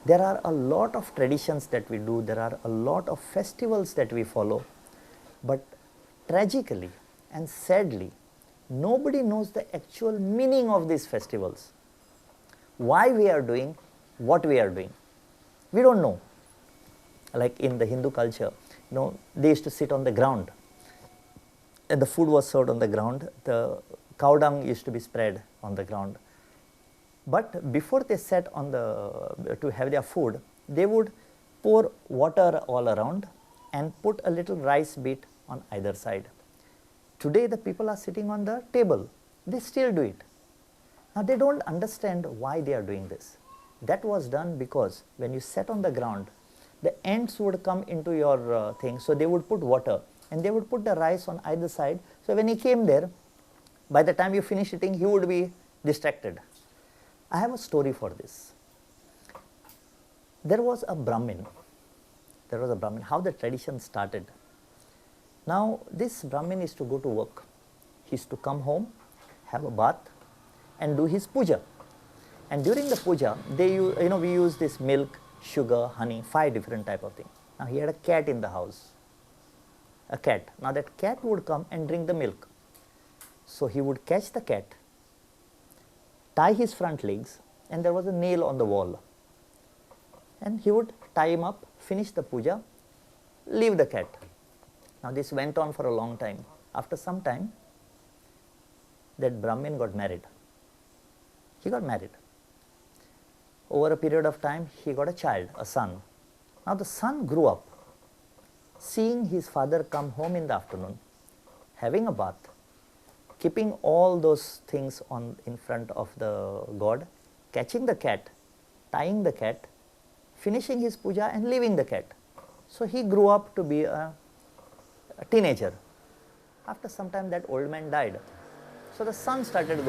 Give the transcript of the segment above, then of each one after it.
There are a lot of traditions that we do, there are a lot of festivals that we follow, but tragically and sadly, nobody knows the actual meaning of these festivals. Why we are doing what we are doing. We don't know. Like in the Hindu culture, they used to sit on the ground and the food was served on the ground. The cow dung used to be spread on the ground. But before they sat on to have their food, they would pour water all around and put a little rice bit on either side. Today the people are sitting on the table, they still do it. Now they don't understand why they are doing this. That was done because when you sat on the ground, the ants would come into your thing, so they would put water and they would put the rice on either side. So when he came there, by the time you finish eating, he would be distracted. I have a story for this. There was a Brahmin. How the tradition started. Now this Brahmin is to go to work. He is to come home, have a bath and do his puja. And during the puja, we use this milk, sugar, honey, 5 different type of things. Now he had a cat in the house. A cat. Now that cat would come and drink the milk. So he would catch the cat, tie his front legs, and there was a nail on the wall. And he would tie him up, finish the puja, leave the cat. Now this went on for a long time. After some time, that Brahmin got married. He got married. Over a period of time, he got a child, a son. Now the son grew up, seeing his father come home in the afternoon, having a bath, keeping all those things in front of the god, catching the cat, tying the cat, finishing his puja and leaving the cat. So he grew up to be a teenager. After some time that old man died. So the son started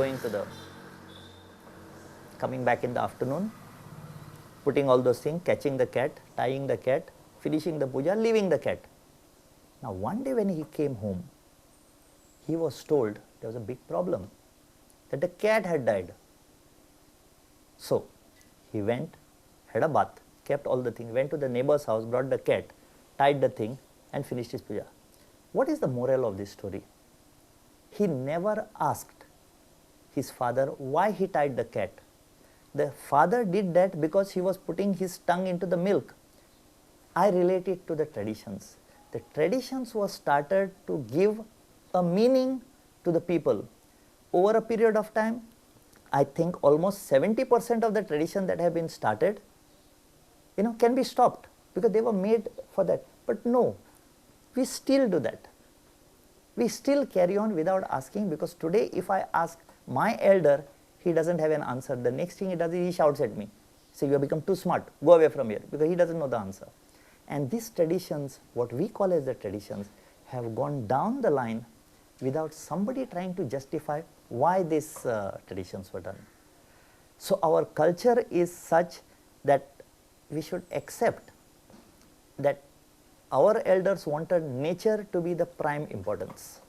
coming back in the afternoon, putting all those things, catching the cat, tying the cat, finishing the puja, leaving the cat. Now one day when he came home, he was told there was a big problem, that the cat had died. So he went, had a bath, kept all the things, went to the neighbor's house, brought the cat, tied the thing and finished his puja. What is the moral of this story? He never asked his father why he tied the cat. The father did that because he was putting his tongue into the milk. I relate it to the traditions. The traditions was started to give a meaning to the people. Over a period of time, I think almost 70% of the tradition that have been started, can be stopped because they were made for that. But no, we still do that. We still carry on without asking, because today if I ask my elder, he doesn't have an answer. The next thing he does is he shouts at me. Say, you have become too smart, go away from here, because he doesn't know the answer. And these traditions, what we call as the traditions, have gone down the line without somebody trying to justify why these traditions were done. So our culture is such that we should accept that our elders wanted nature to be the prime importance.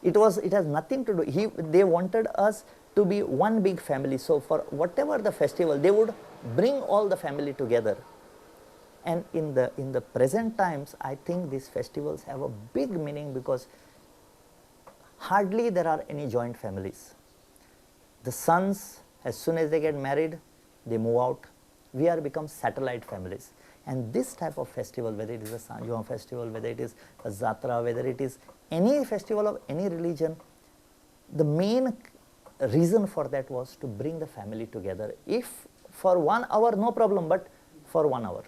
It has nothing to do, they wanted us to be one big family. So for whatever the festival, they would bring all the family together. And in the present times, I think these festivals have a big meaning, because hardly there are any joint families. The sons, as soon as they get married, they move out. We are become satellite families. And this type of festival, whether it is a Sanjoma festival, whether it is a Jatra, whether it is any festival of any religion, the main reason for that was to bring the family together. If for 1 hour, no problem, but for 1 hour.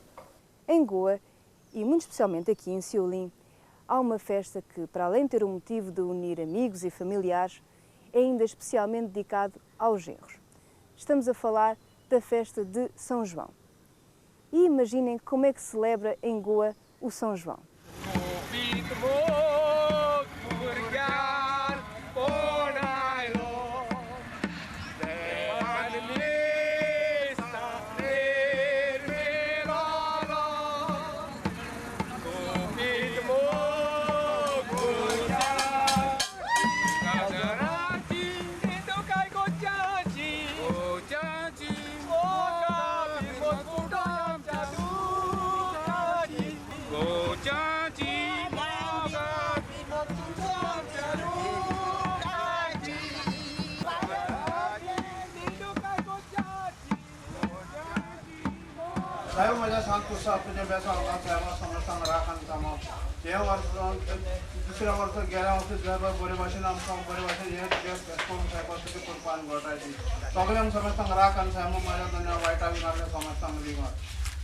Em Goa, e muito especialmente aqui em Siolim, há uma festa que, para além de ter o motivo de unir amigos e familiares, é ainda especialmente dedicado aos genros. Estamos a falar da festa de São João. E imaginem como é que se celebra em Goa o São João.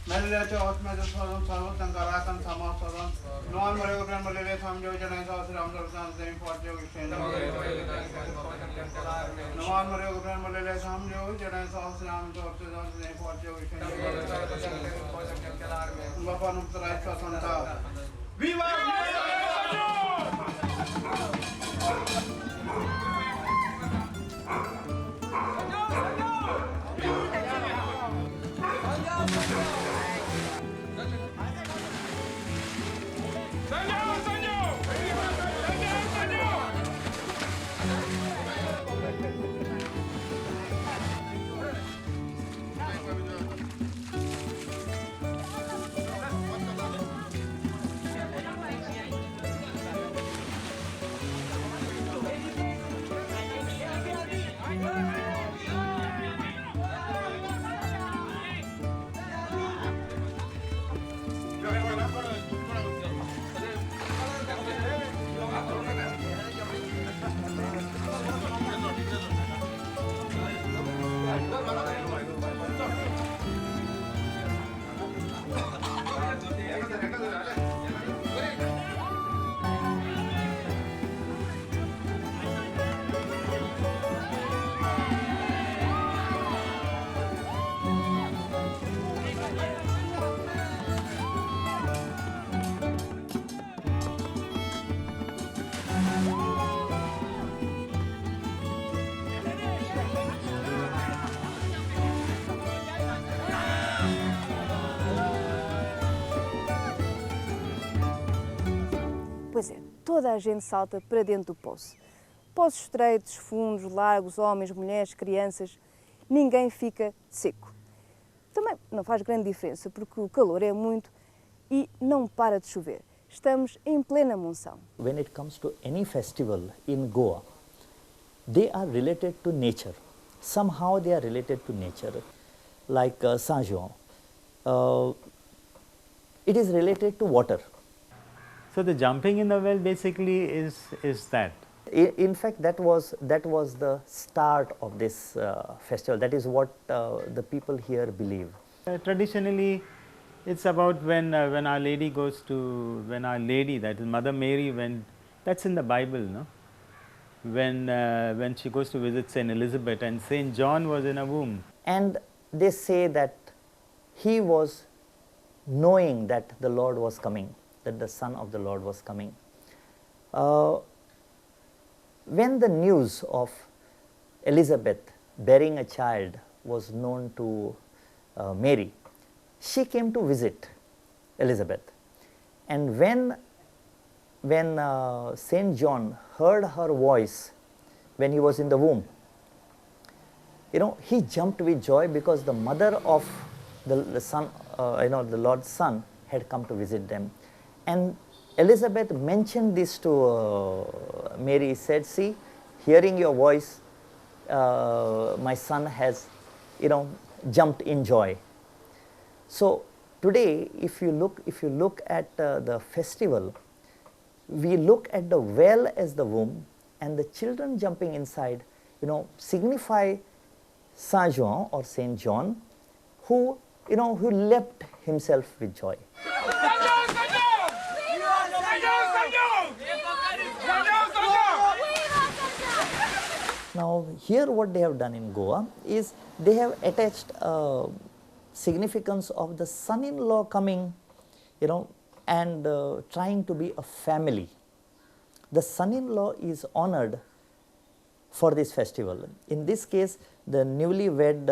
Melilete otmete sodon sarvo tangarakan sama sodon noan mereka kan melilete samjo jangan sahaja ram dalam seni forjo isen noan mereka kan melilete samjo jangan sahaja ram dalam seni forjo isen Bapak nukterai sasanta Viva Pois é, toda a gente salta para dentro do poço. Poços estreitos, fundos, largos, homens, mulheres, crianças, ninguém fica seco. Também não faz grande diferença porque o calor é muito e não para de chover. Estamos em plena monção. When it comes to any festival in Goa, they are related to nature. Somehow they are related to nature. Like Saint João, it is related to water. So the jumping in the well basically is that. In fact, that was the start of this festival. That is what the people here believe. Traditionally, it's about when Our Lady goes to, when Our Lady, that is Mother Mary, when that's in the Bible, no? When she goes to visit Saint Elizabeth and Saint John was in a womb. And they say that he was knowing that the Lord was coming, that the Son of the Lord was coming. When the news of Elizabeth bearing a child was known to Mary, she came to visit Elizabeth. And when Saint John heard her voice when he was in the womb, he jumped with joy because the mother of the son, the Lord's Son had come to visit them. And Elizabeth mentioned this to Mary, said, see, hearing your voice, my son has, jumped in joy. So today, if you look at the festival, we look at the well as the womb, and the children jumping inside, signify Saint John or Saint John, who leapt himself with joy. Now, here what they have done in Goa is they have attached significance of the son-in-law coming, and trying to be a family. The son-in-law is honored for this festival. In this case, the newly-wed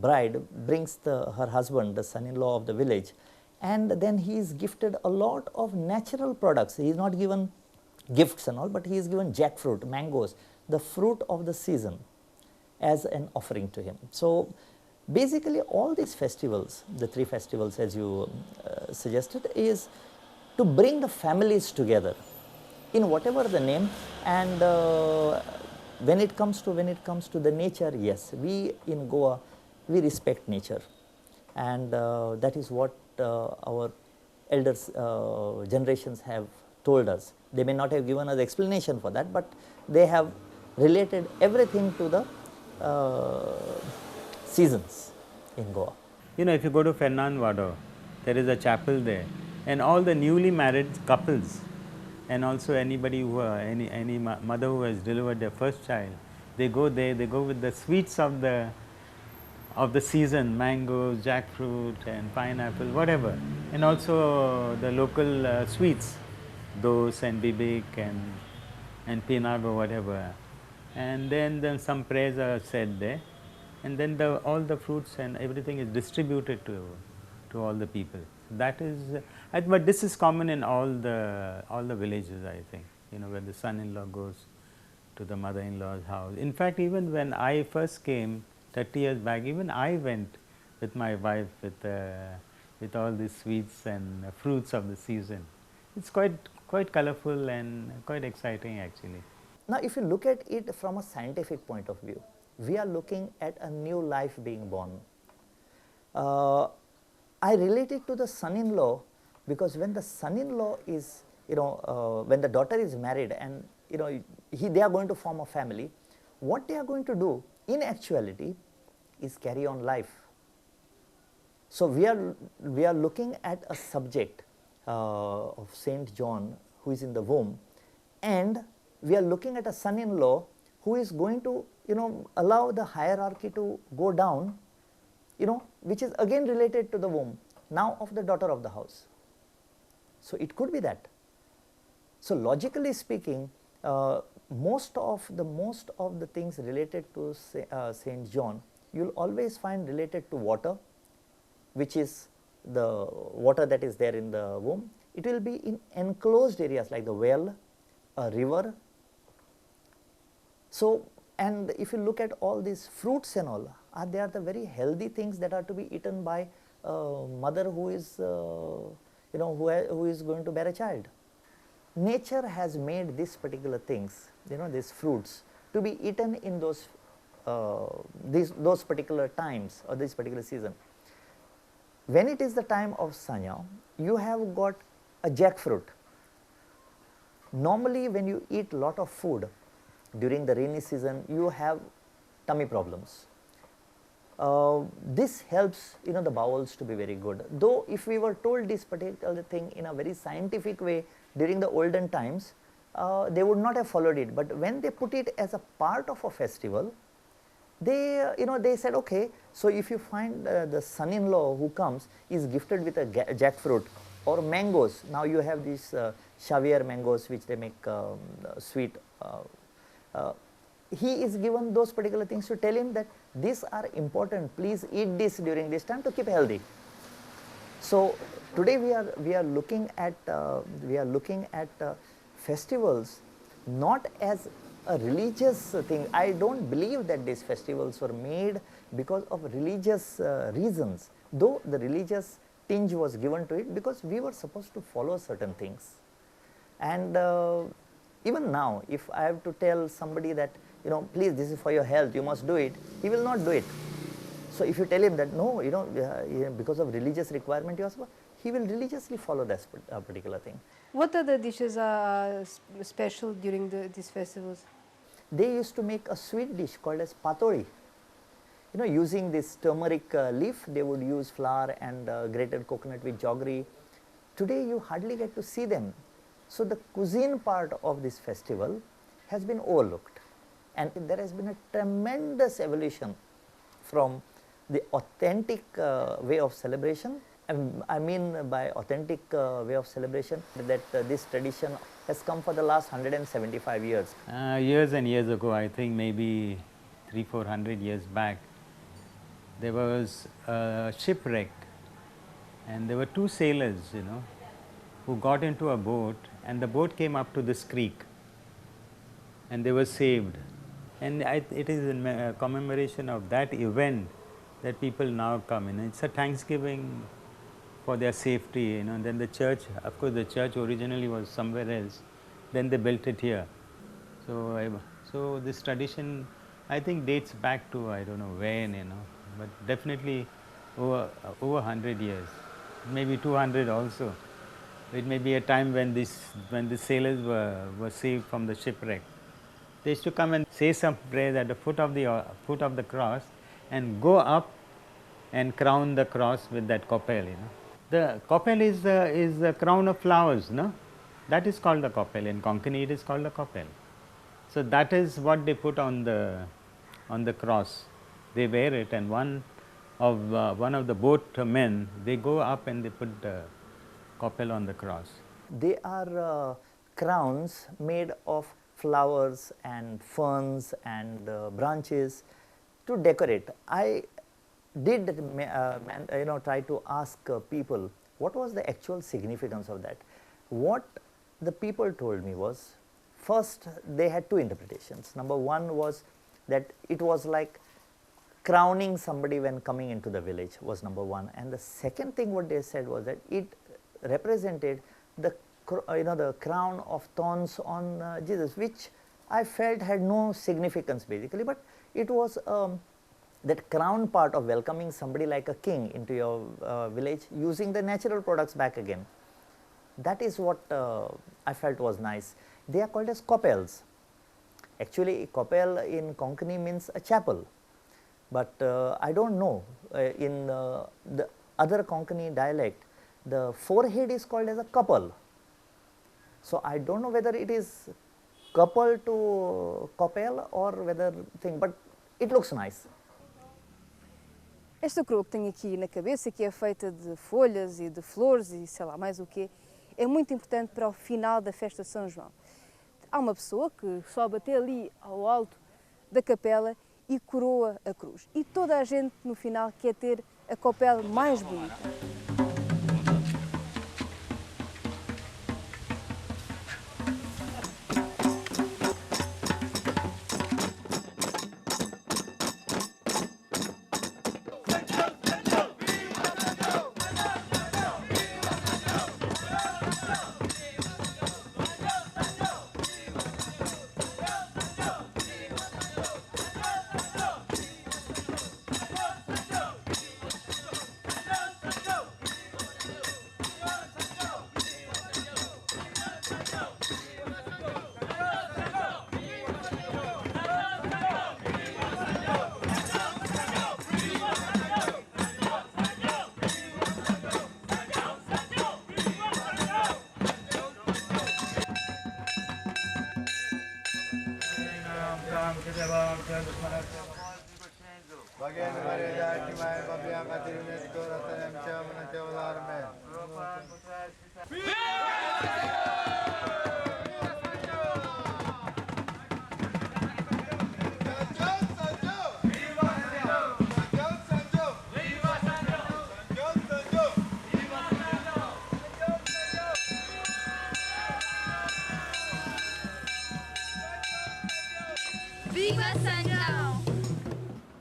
bride brings her husband, the son-in-law of the village, and then he is gifted a lot of natural products. He is not given gifts and all, but he is given jackfruit, mangoes, the fruit of the season, as an offering to him. So basically all these festivals, the three festivals as you suggested, is to bring the families together in whatever the name. And when it comes to the nature, yes, we in Goa, we respect nature, and that is what our elders generations have told us. They may not have given us explanation for that, but they have related everything to the seasons in Goa. You know, if you go to Fernandvado, there is a chapel there, and all the newly married couples, and also anybody who any mother who has delivered their first child, they go there. They go with the sweets of the season, mangoes, jackfruit, and pineapple, whatever, and also the local sweets, dos and bibik and pinago, whatever, and then some prayers are said there, and then all the fruits and everything is distributed to all the people. That is, but this is common in all the villages, I think. You know, when the son-in-law goes to the mother-in-law's house. In fact, even when I first came 30 years back, even I went with my wife with all these sweets and fruits of the season. It's quite colorful and quite exciting, actually. Now, if you look at it from a scientific point of view, we are looking at a new life being born. I relate it to the son-in-law because when the son-in-law is, when the daughter is married and they are going to form a family, what they are going to do in actuality is carry on life. So we are looking at a subject of Saint John who is in the womb, and we are looking at a son-in-law who is going to allow the hierarchy to go down, which is again related to the womb now of the daughter of the house. So it could be that. So logically speaking, most of the things related to Saint John, you will always find related to water, which is the water that is there in the womb. It will be in enclosed areas like the well, a river. So, and if you look at all these fruits and all, they are the very healthy things that are to be eaten by a mother who is who is going to bear a child. Nature has made these particular things, these fruits, to be eaten in those particular times or this particular season. When it is the time of Sanya, you have got a jackfruit. Normally, when you eat lot of food during the rainy season, you have tummy problems. This helps the bowels to be very good. Though if we were told this particular thing in a very scientific way during the olden times, they would not have followed it. But when they put it as a part of a festival, they said, okay, so if you find the son-in-law who comes is gifted with a jackfruit or mangoes. Now you have these Xavier mangoes which they make sweet. He is given those particular things to tell him that these are important, please eat this during this time to keep healthy. So today we are looking at festivals not as a religious thing. I don't believe that these festivals were made because of religious reasons, though the religious tinge was given to it because we were supposed to follow certain things. And even now, if I have to tell somebody that please, this is for your health, you must do it, he will not do it. So if you tell him that no, because of religious requirement you are supposed, he will religiously follow that particular thing. What other dishes are special during these festivals? They used to make a sweet dish called as patori. Using this turmeric leaf, they would use flour and grated coconut with jaggery. Today you hardly get to see them. So the cuisine part of this festival has been overlooked, and there has been a tremendous evolution from the authentic way of celebration. I mean by authentic way of celebration that this tradition has come for the last 175 years. Years and years ago, I think maybe 300-400 years back, there was a shipwreck, and there were two sailors, who got into a boat, and the boat came up to this creek, and they were saved. And it is in commemoration of that event that people now come in. It's a thanksgiving for their safety, and then the church, of course the church originally was somewhere else, then they built it here. So this tradition, I think, dates back to I don't know when, but definitely over 100 years. maybe 200 also. It may be a time when the sailors were saved from the shipwreck. They used to come and say some prayers at the foot of the cross and go up and crown the cross with that copel. The copel is a crown of flowers, no? That is called the copel. In Konkani it is called the copel. So that is what they put on the cross. They wear it, and one of the boat men, they go up and they put the copel on the cross. They are crowns made of flowers and ferns and branches to decorate. I did try to ask people what was the actual significance of that. What the people told me was, first they had two interpretations. Number one was that it was like crowning somebody when coming into the village, was number one, and the second thing what they said was that it represented the the crown of thorns on Jesus, which I felt had no significance basically, but it was that crown part of welcoming somebody like a king into your village using the natural products back again. That is what I felt was nice. They are called as copels. Actually, copel in Konkani means a chapel, but I do not know in the other Konkani dialect, the forehead is called as a couple. So, I do not know whether it is couple to copel or whether thing, but it looks nice. Esta coroa que tenho aqui na cabeça, que é feita de folhas e de flores e sei lá mais o quê, é muito importante para o final da festa de São João. Há uma pessoa que sobe até ali ao alto da capela e coroa a cruz. E toda a gente no final quer ter a copela mais bonita.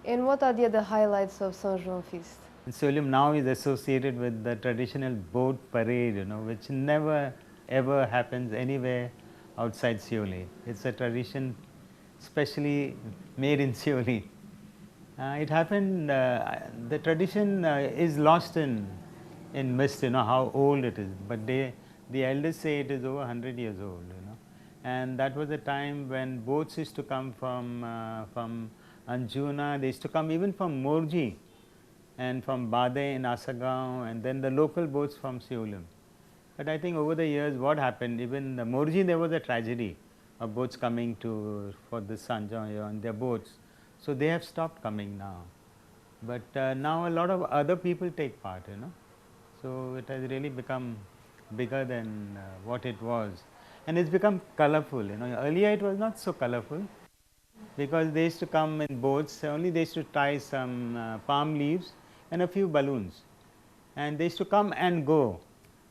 And what are the other highlights of São João feast? Seolim now is associated with the traditional boat parade, which never ever happens anywhere outside Seoul. It's a tradition specially made in Seoul. It happened, the tradition is lost in mist, how old it is, but the elders say it is over 100 years old, and that was a time when boats used to come from Anjuna, they used to come even from Morji and from Bade in Asagaon, and then the local boats from Seolim. But I think over the years what happened, even the Morji there was a tragedy of boats coming for the Sanjang on their boats. So they have stopped coming now. But now a lot of other people take part, So it has really become bigger than what it was. And it's become colorful, Earlier it was not so colorful, because they used to come in boats, only they used to tie some palm leaves and a few balloons, and they used to come and go.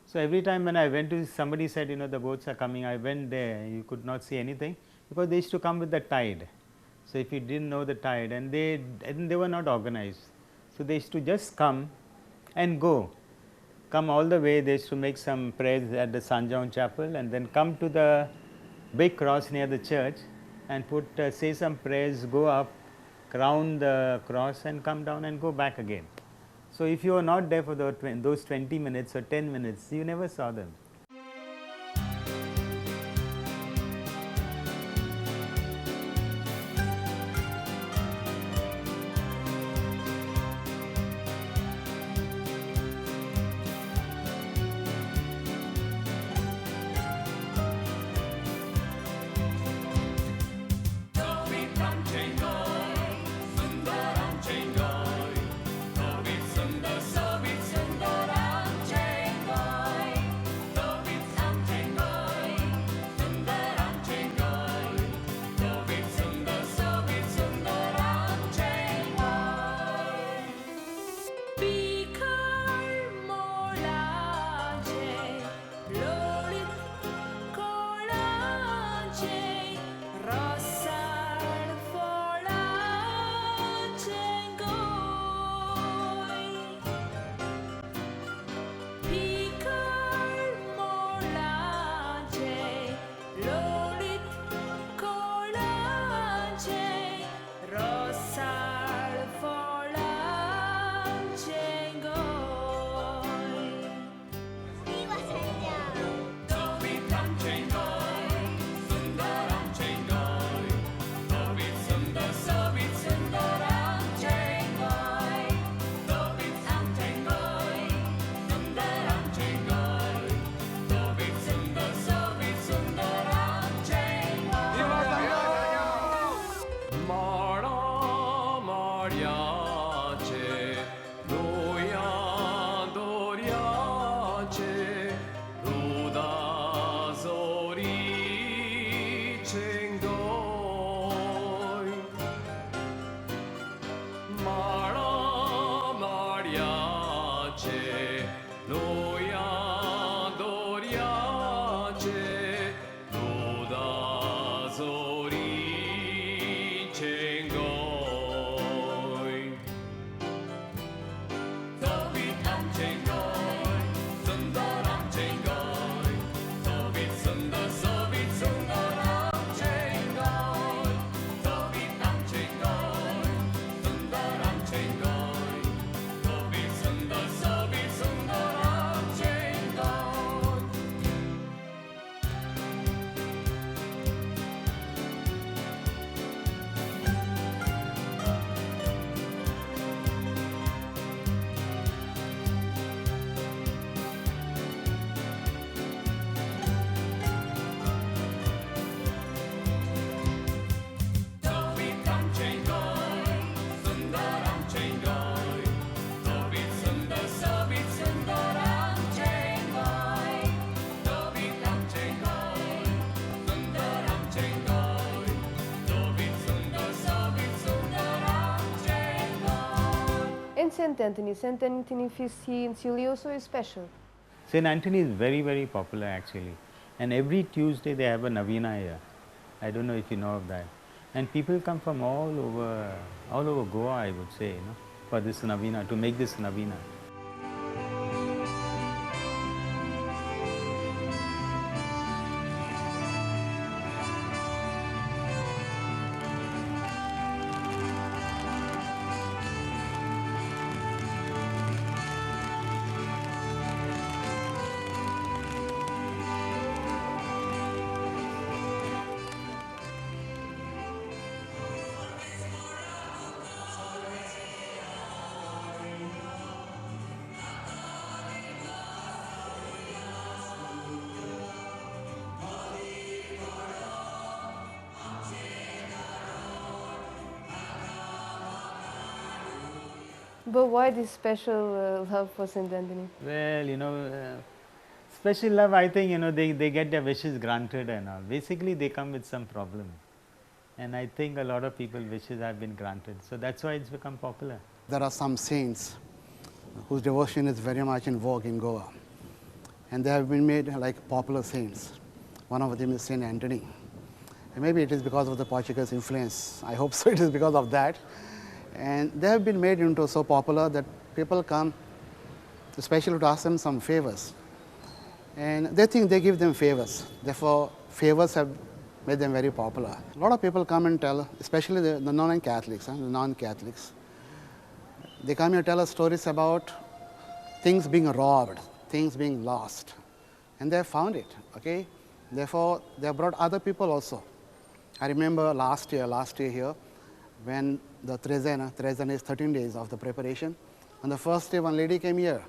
So every time when I went to, somebody said, the boats are coming, I went there, you could not see anything, because they used to come with the tide. So if you didn't know the tide, and they were not organized, so they used to just come and go, come all the way. They used to make some prayers at the Sanjang chapel, and then come to the big cross near the church and say some prayers, go up, crown the cross and come down and go back again. So if you were not there for those 20 minutes or 10 minutes, you never saw them. In St. Anthony feast in Chile also is special. St. Anthony is very, very popular actually. And every Tuesday they have a Navina here. I don't know if you know of that. And people come from all over Goa, I would say, you know, for this Navina, to make this Navina. But why this special love for St. Anthony? Well, you know, special love, I think, you know, they get their wishes granted and all. Basically, they come with some problem. And I think a lot of people's wishes have been granted. So that's why it's become popular. There are some saints whose devotion is very much in vogue in Goa. And they have been made like popular saints. One of them is St. Anthony. And maybe it is because of the Portuguese influence. I hope so it is because of that. And they have been made into so popular that people come especially to ask them some favors. And they think they give them favors. Therefore, favors have made them very popular. A lot of people come and tell, especially the non-Catholics, the non-Catholics, They come here tell us stories about things being robbed, things being lost, and they have found it, okay? Therefore, they have brought other people also. I remember last year here, when the Trezana is 13 days of the preparation. On the first day, one lady came here,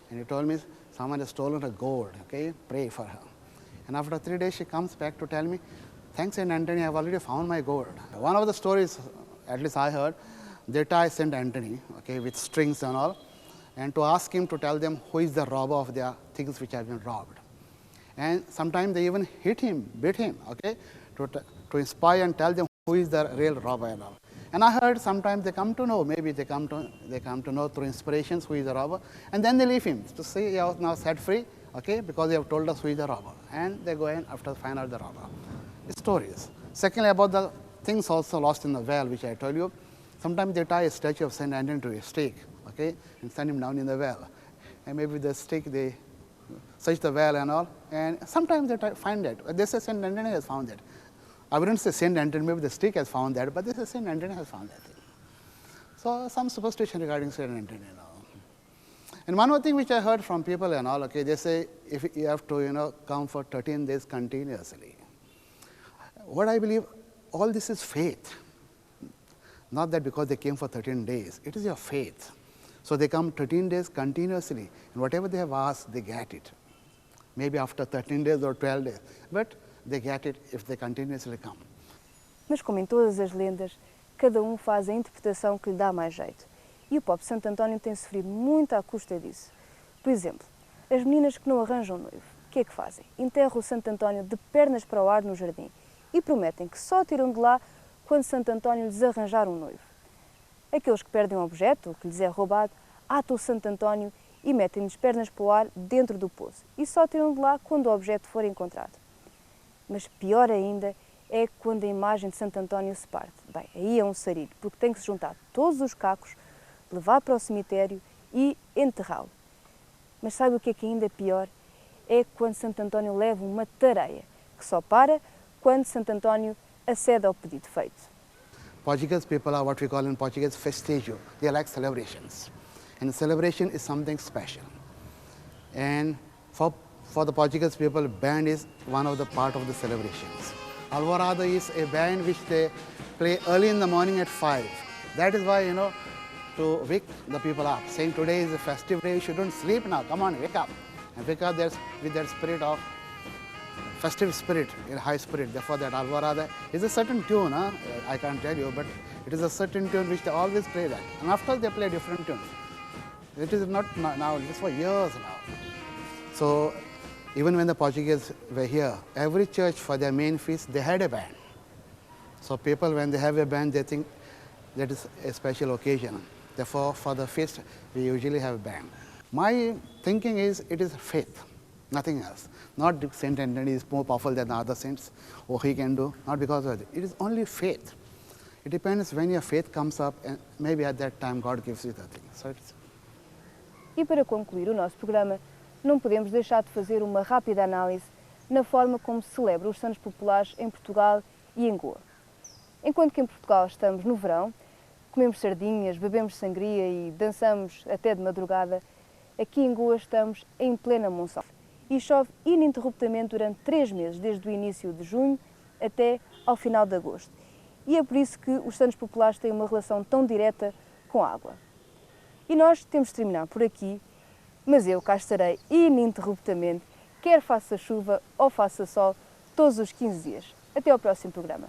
and he told me someone has stolen her gold, okay? Pray for her. And after 3 days, she comes back to tell me, thanks St. Anthony, I have already found my gold. One of the stories, at least I heard, they tie St. Anthony, okay, with strings and all, and to ask him to tell them who is the robber of their things which have been robbed. And sometimes they even hit him, beat him, okay, to inspire and tell them who is the real robber and all. And I heard sometimes they come to know, maybe they come to know through inspirations who is the robber, and then they leave him to say he was now set free, okay, because they have told us who is the robber, and they go in after find out the robber. Stories. Secondly, about the things also lost in the well, which I told you. Sometimes they tie a statue of St. Anthony to a stake, okay, and send him down in the well. And maybe with the stake they search the well and all, and sometimes they find that. They say St. Anthony has found that. I wouldn't say St. Anthony, maybe the stake has found that, but they say St. Anthony has found that thing. So some superstition regarding St. Anthony and all. And one more thing which I heard from people and all, okay, they say if you have to, come for 13 days continuously. What I believe, all this is faith. Not that because they came for 13 days, it is your faith. So they come 13 days continuously, and whatever they have asked, they get it. Maybe after 13 days or 12 days, but they get it if they continuously come. Mas como em todas as lendas, cada faz a interpretação que lhe dá mais jeito. E o pobre Santo António tem sofrido muito à custa disso. Por exemplo, as meninas que não arranjam noivo, o que é que fazem? Enterram o Santo António de pernas para o ar no jardim e prometem que só tiram de lá quando Santo António lhes arranjar um noivo. Aqueles que perdem um objeto, que lhes é roubado, atam o Santo António e metem-lhes pernas para o ar dentro do poço e só tiram de lá quando o objeto for encontrado. Mas pior ainda é quando a imagem de Santo António se parte. Bem, aí é um sarilho, porque tem que se juntar todos os cacos, levar para o cemitério e enterrá-lo. Mas sabe o que é ainda pior? É quando Santo António leva uma tareia, que só para quando Santo António acede ao pedido feito. Portuguese people are what we call in Portuguese festejo. They like celebrations. And celebration is something special. And for the Portuguese people, band is one of the part of the celebrations. Alvorada is a band which they play early in the morning at 5. That is why, to wake the people up, saying today is a festive day, you shouldn't sleep now, come on, wake up. And wake up with that spirit of festive spirit, a high spirit. Therefore, that Alvorada is a certain tune, I can't tell you, but it is a certain tune which they always play that. And after they play different tunes. It is not now, it is for years now. So, even when the Portuguese were here, every church for their main feast, they had a band. So people, when they have a band, they think that is a special occasion. Therefore, for the feast, we usually have a band. My thinking is, it is faith, nothing else. Not St. Anthony is more powerful than the other saints, or he can do, not because of it. It is only faith. It depends when your faith comes up, and maybe at that time God gives you the thing. So it's... E para concluir o nosso programa, não podemos deixar de fazer uma rápida análise na forma como se celebra os santos populares em Portugal e em Goa. Enquanto que em Portugal estamos no verão, comemos sardinhas, bebemos sangria e dançamos até de madrugada, aqui em Goa estamos em plena monção. E chove ininterruptamente durante 3 meses, desde o início de junho até ao final de agosto. E é por isso que os santos populares têm uma relação tão direta com a água. E nós temos de terminar por aqui, mas eu cá estarei ininterruptamente, quer faça chuva ou faça sol, todos os 15 dias. Até ao próximo programa.